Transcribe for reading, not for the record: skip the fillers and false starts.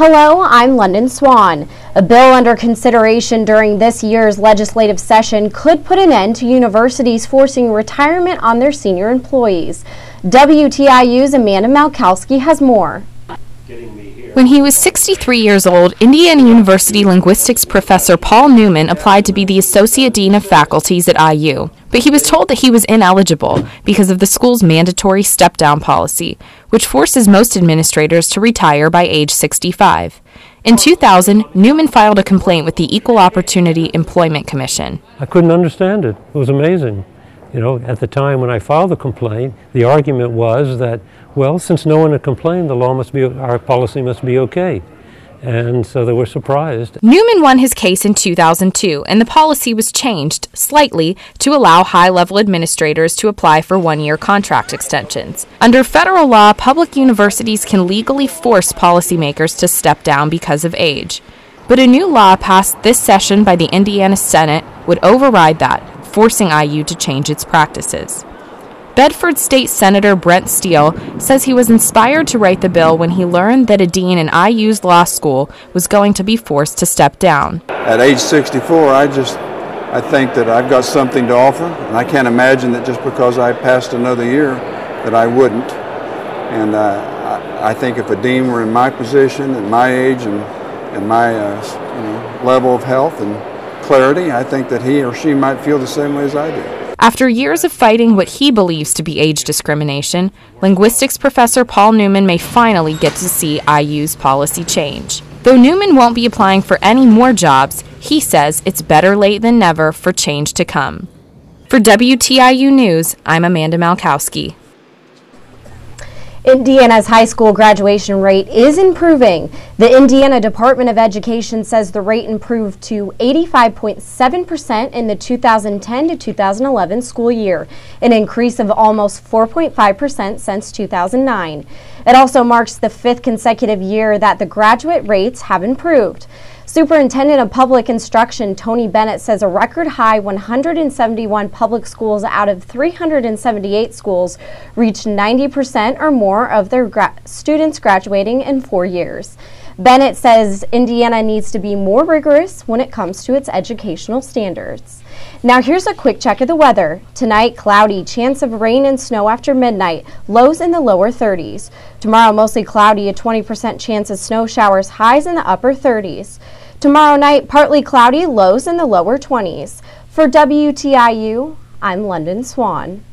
Hello, I'm London Swan. A bill under consideration during this year's legislative session could put an end to universities forcing retirement on their senior employees. WTIU's Amanda Malkowski has more. When he was 63 years old, Indiana University linguistics professor Paul Newman applied to be the Associate Dean of Faculties at IU, but he was told that he was ineligible because of the school's mandatory step-down policy, which forces most administrators to retire by age 65. In 2000, Newman filed a complaint with the Equal Opportunity Employment Commission. I couldn't understand it. It was amazing. You know, at the time when I filed the complaint, the argument was that, well, since no one had complained, the law must be, our policy must be okay. And so they were surprised. Newman won his case in 2002, and the policy was changed slightly to allow high-level administrators to apply for one-year contract extensions. Under federal law, public universities can legally force policymakers to step down because of age. But a new law passed this session by the Indiana Senate would override that, forcing IU to change its practices. Bedford State Senator Brent Steele says he was inspired to write the bill when he learned that a dean in IU's law school was going to be forced to step down. At age 64, I think that I've got something to offer, and I can't imagine that just because I passed another year that I wouldn't. And I think if a dean were in my position, at my age, and my level of health and clarity, I think that he or she might feel the same way as I do. After years of fighting what he believes to be age discrimination, linguistics professor Paul Newman may finally get to see IU's policy change. Though Newman won't be applying for any more jobs, he says it's better late than never for change to come. For WTIU News, I'm Amanda Malkowski. Indiana's high school graduation rate is improving. The Indiana Department of Education says the rate improved to 85.7% in the 2010 to 2011 school year, an increase of almost 4.5% since 2009. It also marks the 5th consecutive year that the graduate rates have improved. Superintendent of Public Instruction Tony Bennett says a record high 171 public schools out of 378 schools reached 90% or more of their students graduating in 4 years. Bennett says Indiana needs to be more rigorous when it comes to its educational standards. Now here's a quick check of the weather. Tonight, cloudy, chance of rain and snow after midnight, lows in the lower 30s. Tomorrow, mostly cloudy, a 20% chance of snow showers, highs in the upper 30s. Tomorrow night, partly cloudy, lows in the lower 20s. For WTIU, I'm London Swan.